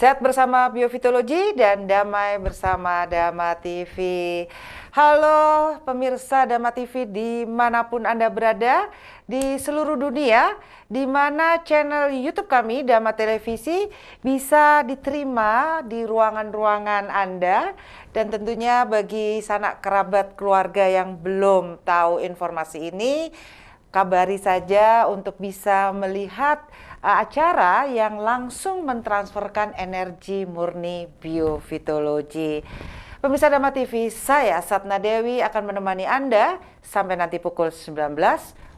Sehat bersama Biofitologi dan damai bersama Dama TV. Halo pemirsa Dama TV dimanapun Anda berada di seluruh dunia, di mana channel YouTube kami Dama Televisi bisa diterima di ruangan-ruangan Anda. Dan tentunya bagi sanak kerabat keluarga yang belum tahu informasi ini, kabari saja untuk bisa melihat acara yang langsung mentransferkan energi murni biofitologi. Pemirsa Dama TV, saya Satna Dewi akan menemani Anda sampai nanti pukul 19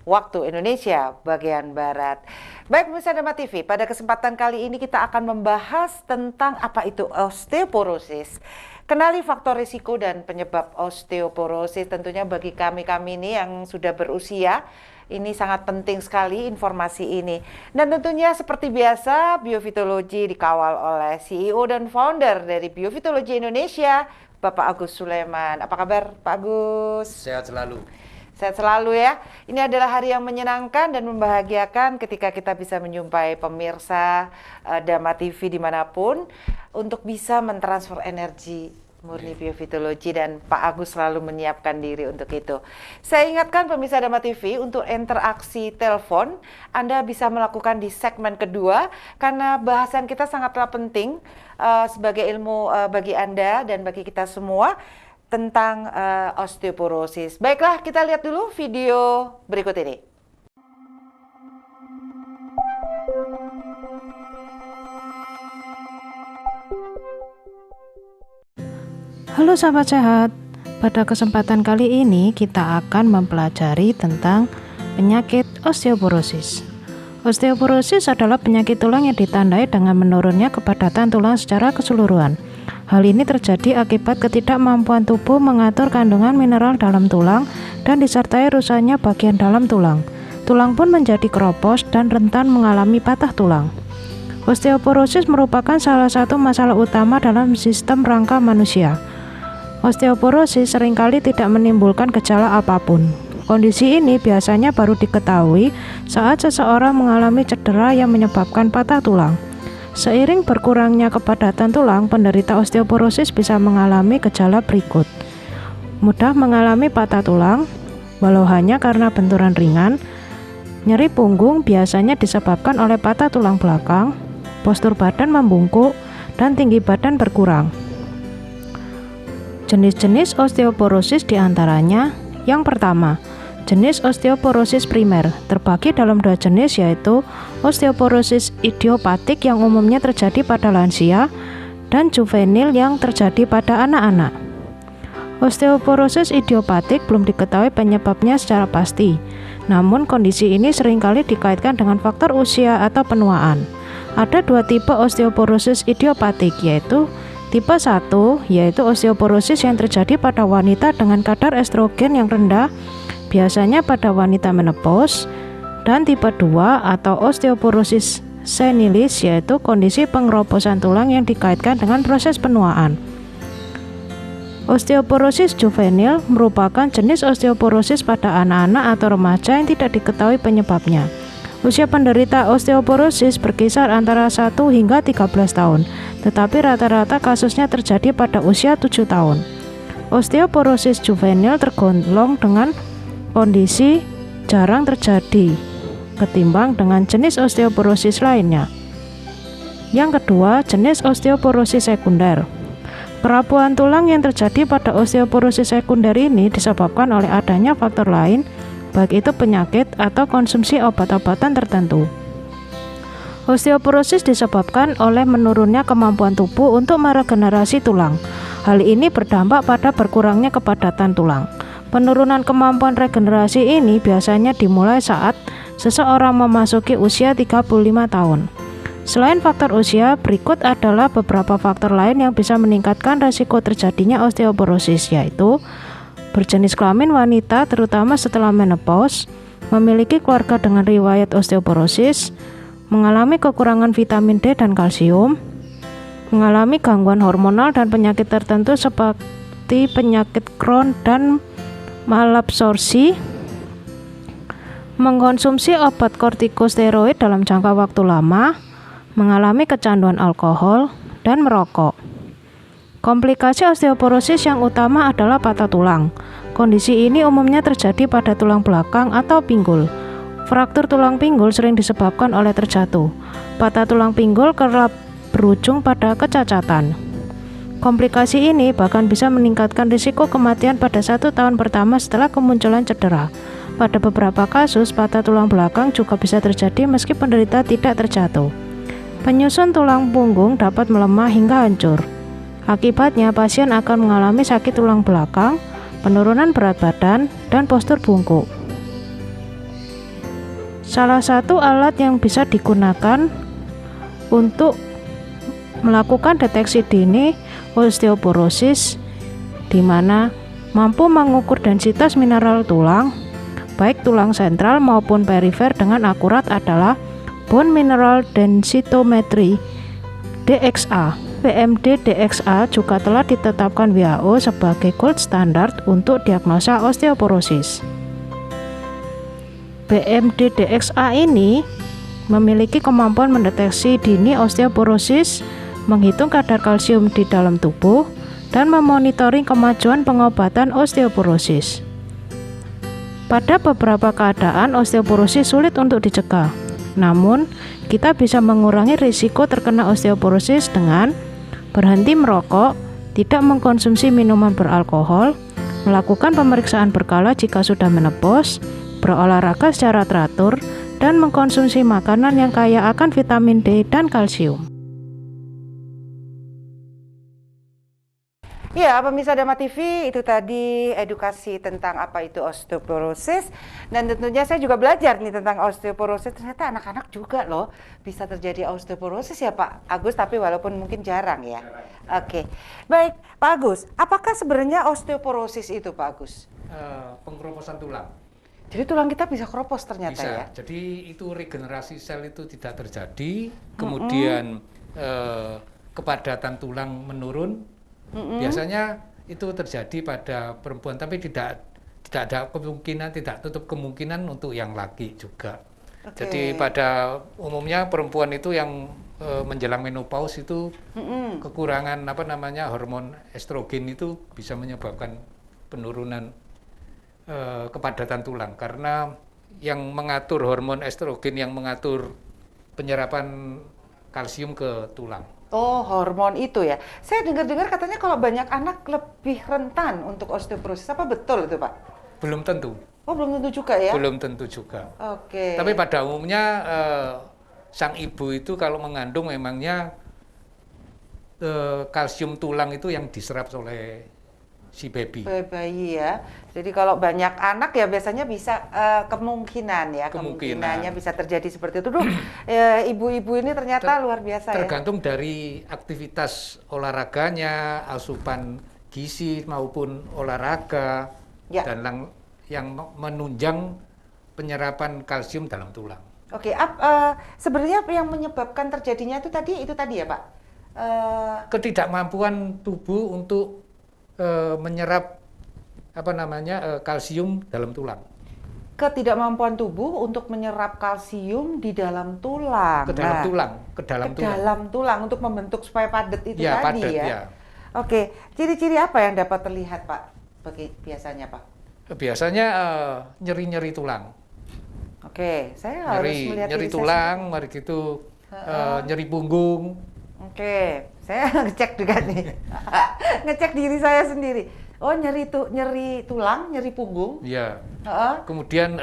waktu Indonesia bagian Barat. Baik pemirsa Dama TV, pada kesempatan kali ini kita akan membahas tentang apa itu osteoporosis. Kenali faktor risiko dan penyebab osteoporosis. Tentunya bagi kami ini yang sudah berusia, ini sangat penting sekali informasi ini. Dan tentunya seperti biasa, Biofitologi dikawal oleh CEO dan founder dari Biofitologi Indonesia, Bapak Agus Suleman. Apa kabar Pak Agus? Sehat selalu. Sehat selalu ya. Ini adalah hari yang menyenangkan dan membahagiakan ketika kita bisa menjumpai pemirsa Dama TV dimanapun untuk bisa mentransfer energi murni biofitologi, dan Pak Agus selalu menyiapkan diri untuk itu. Saya ingatkan pemirsa Dama TV untuk interaksi telepon Anda bisa melakukan di segmen kedua karena bahasan kita sangatlah penting sebagai ilmu bagi Anda dan bagi kita semua tentang osteoporosis. Baiklah, kita lihat dulu video berikut ini. Halo sahabat sehat, pada kesempatan kali ini kita akan mempelajari tentang penyakit osteoporosis. Osteoporosis adalah penyakit tulang yang ditandai dengan menurunnya kepadatan tulang secara keseluruhan. Hal ini terjadi akibat ketidakmampuan tubuh mengatur kandungan mineral dalam tulang dan disertai rusaknya bagian dalam tulang. Tulang pun menjadi keropos dan rentan mengalami patah tulang. Osteoporosis merupakan salah satu masalah utama dalam sistem rangka manusia. Osteoporosis seringkali tidak menimbulkan gejala apapun. Kondisi ini biasanya baru diketahui saat seseorang mengalami cedera yang menyebabkan patah tulang. Seiring berkurangnya kepadatan tulang, penderita osteoporosis bisa mengalami gejala berikut. Mudah mengalami patah tulang, walau hanya karena benturan ringan. Nyeri punggung biasanya disebabkan oleh patah tulang belakang, postur badan membungkuk, dan tinggi badan berkurang. Jenis-jenis osteoporosis diantaranya, yang pertama, jenis osteoporosis primer terbagi dalam dua jenis, yaitu osteoporosis idiopatik yang umumnya terjadi pada lansia dan juvenil yang terjadi pada anak-anak. Osteoporosis idiopatik belum diketahui penyebabnya secara pasti, namun kondisi ini seringkali dikaitkan dengan faktor usia atau penuaan. Ada dua tipe osteoporosis idiopatik, yaitu tipe 1, yaitu osteoporosis yang terjadi pada wanita dengan kadar estrogen yang rendah, biasanya pada wanita menopause, dan tipe 2 atau osteoporosis senilis, yaitu kondisi pengeroposan tulang yang dikaitkan dengan proses penuaan. Osteoporosis juvenil merupakan jenis osteoporosis pada anak-anak atau remaja yang tidak diketahui penyebabnya. Usia penderita osteoporosis berkisar antara 1 hingga 13 tahun, tetapi rata-rata kasusnya terjadi pada usia 7 tahun. Osteoporosis juvenil tergolong dengan kondisi jarang terjadi ketimbang dengan jenis osteoporosis lainnya. Yang kedua, jenis osteoporosis sekunder. Kerapuhan tulang yang terjadi pada osteoporosis sekunder ini disebabkan oleh adanya faktor lain, baik itu penyakit atau konsumsi obat-obatan tertentu. Osteoporosis disebabkan oleh menurunnya kemampuan tubuh untuk meregenerasi tulang. Hal ini berdampak pada berkurangnya kepadatan tulang. Penurunan kemampuan regenerasi ini biasanya dimulai saat seseorang memasuki usia 35 tahun. Selain faktor usia, berikut adalah beberapa faktor lain yang bisa meningkatkan risiko terjadinya osteoporosis, yaitu berjenis kelamin wanita terutama setelah menopause, memiliki keluarga dengan riwayat osteoporosis, mengalami kekurangan vitamin D dan kalsium, mengalami gangguan hormonal dan penyakit tertentu seperti penyakit Crohn dan malabsorpsi, mengkonsumsi obat kortikosteroid dalam jangka waktu lama, mengalami kecanduan alkohol, dan merokok. Komplikasi osteoporosis yang utama adalah patah tulang. Kondisi ini umumnya terjadi pada tulang belakang atau pinggul. Fraktur tulang pinggul sering disebabkan oleh terjatuh. Patah tulang pinggul kerap berujung pada kecacatan. Komplikasi ini bahkan bisa meningkatkan risiko kematian pada 1 tahun pertama setelah kemunculan cedera. Pada beberapa kasus, patah tulang belakang juga bisa terjadi meski penderita tidak terjatuh. Penyusun tulang punggung dapat melemah hingga hancur. Akibatnya, pasien akan mengalami sakit tulang belakang, penurunan berat badan, dan postur bungkuk. Salah satu alat yang bisa digunakan untuk melakukan deteksi dini osteoporosis, di mana mampu mengukur densitas mineral tulang, baik tulang sentral maupun perifer dengan akurat adalah Bone Mineral Densitometry (DXA). BMD DXA juga telah ditetapkan WHO sebagai gold standard untuk diagnosa osteoporosis. BMD DXA ini memiliki kemampuan mendeteksi dini osteoporosis, menghitung kadar kalsium di dalam tubuh, dan memonitoring kemajuan pengobatan osteoporosis. Pada beberapa keadaan, osteoporosis sulit untuk dicegah. Namun, kita bisa mengurangi risiko terkena osteoporosis dengan berhenti merokok, tidak mengkonsumsi minuman beralkohol, melakukan pemeriksaan berkala jika sudah menopause, berolahraga secara teratur, dan mengkonsumsi makanan yang kaya akan vitamin D dan kalsium. Ya, pemirsa Dama TV, itu tadi edukasi tentang apa itu osteoporosis. Dan tentunya saya juga belajar nih tentang osteoporosis. Ternyata anak-anak juga loh bisa terjadi osteoporosis ya Pak Agus, tapi walaupun mungkin jarang ya. Oke, baik Pak Agus, apakah sebenarnya osteoporosis itu Pak Agus? Pengkeroposan tulang. Jadi tulang kita bisa keropos ternyata Bisa. ya? Jadi itu regenerasi sel itu tidak terjadi, kemudian kepadatan tulang menurun. Biasanya itu terjadi pada perempuan, tapi tidak ada kemungkinan, tidak tutup kemungkinan untuk yang laki juga. Jadi pada umumnya perempuan itu yang menjelang menopause itu kekurangan hormon estrogen itu bisa menyebabkan penurunan kepadatan tulang, karena yang mengatur hormon estrogen yang mengatur penyerapan kalsium ke tulang. Oh, hormon itu ya. Saya dengar-dengar katanya kalau banyak anak lebih rentan untuk osteoporosis. Apa betul itu, Pak? Belum tentu. Oh, belum tentu juga ya? Belum tentu juga. Oke. Tapi pada umumnya sang ibu itu kalau mengandung memangnya kalsium tulang itu yang diserap oleh si baby. Bayi ya. Jadi kalau banyak anak ya biasanya bisa kemungkinannya bisa terjadi seperti itu. Duh, ibu-ibu ini ternyata luar biasa ya. Tergantung dari aktivitas olahraganya, asupan gizi maupun olahraga dan yang menunjang penyerapan kalsium dalam tulang. Oke, sebenarnya yang menyebabkan terjadinya itu tadi ya Pak? Ketidakmampuan tubuh untuk menyerap kalsium dalam tulang. Ketidakmampuan tubuh untuk menyerap kalsium di dalam tulang. Ke dalam tulang untuk membentuk supaya padat itu ya, tadi padat, ya. Ya. Oke, ciri-ciri apa yang dapat terlihat Pak? Biasanya Pak? Biasanya nyeri-nyeri tulang. Oke, saya harus melihat nyeri tulang, mari gitu nyeri punggung. Oke, saya ngecek juga nih. Ngecek diri saya sendiri. Oh, nyeri tulang, nyeri punggung. Iya. Kemudian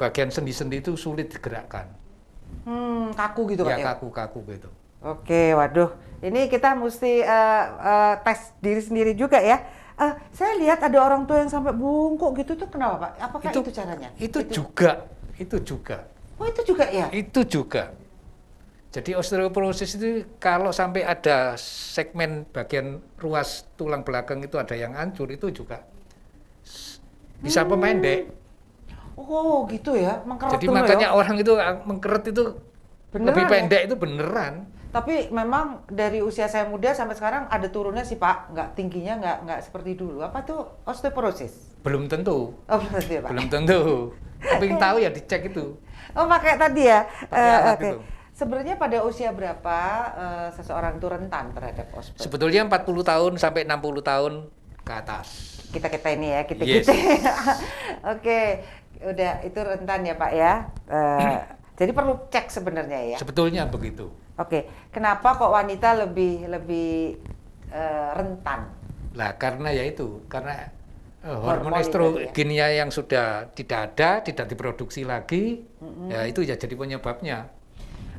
bagian sendi-sendi itu sulit digerakkan. Kaku gitu Pak ya? Kaku gitu. Oke, waduh. Ini kita mesti tes diri sendiri juga ya. Saya lihat ada orang tua yang sampai bungkuk gitu tuh kenapa Pak? Apakah itu caranya? Itu juga. Oh, itu juga ya? Itu juga. Jadi osteoporosis itu kalau sampai ada segmen bagian ruas tulang belakang itu ada yang hancur, itu juga bisa pemendek. Oh gitu ya, mengkeret. Jadi makanya orang itu mengkeret itu beneran, lebih pendek ya? Itu beneran. Tapi memang dari usia saya muda sampai sekarang ada turunnya sih Pak, tingginya nggak seperti dulu. Apa tuh osteoporosis? Belum tentu. Oh belum tentu ya Pak? Belum tentu. Tapi yang tahu ya dicek itu. Oh pakai tadi ya? Oke. sebenarnya pada usia berapa seseorang itu rentan terhadap ospek? Sebetulnya 40 tahun sampai 60 tahun ke atas. Kita ini ya, kita. Yes. Oke, udah itu rentan ya Pak ya. Jadi perlu cek sebenarnya ya. Sebetulnya begitu. Oke, kenapa kok wanita lebih rentan? Lah karena ya itu, karena Hormon hormon itu estrogennya yang sudah tidak ada, tidak diproduksi lagi, ya itu ya jadi penyebabnya.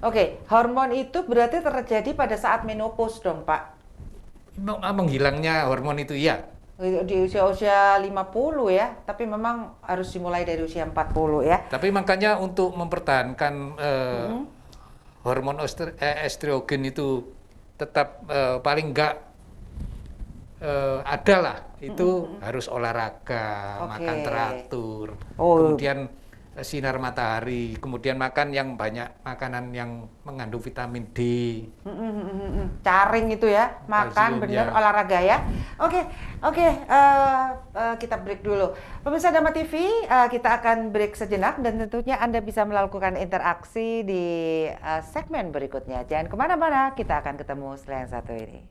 Oke, hormon itu berarti terjadi pada saat menopause dong Pak? Menghilangnya hormon itu iya. Di usia-usia 50 ya, tapi memang harus dimulai dari usia 40 ya. Tapi makanya untuk mempertahankan hormon estrogen itu tetap paling enggak ada lah, itu harus olahraga, makan teratur, kemudian sinar matahari, kemudian makan yang banyak makanan yang mengandung vitamin D. Caring itu ya, makan Kalsium, bener, ya. olahraga ya. Oke, kita break dulu. Pemirsa Dama TV, kita akan break sejenak dan tentunya Anda bisa melakukan interaksi di segmen berikutnya. Jangan kemana-mana, kita akan ketemu setelah yang satu ini.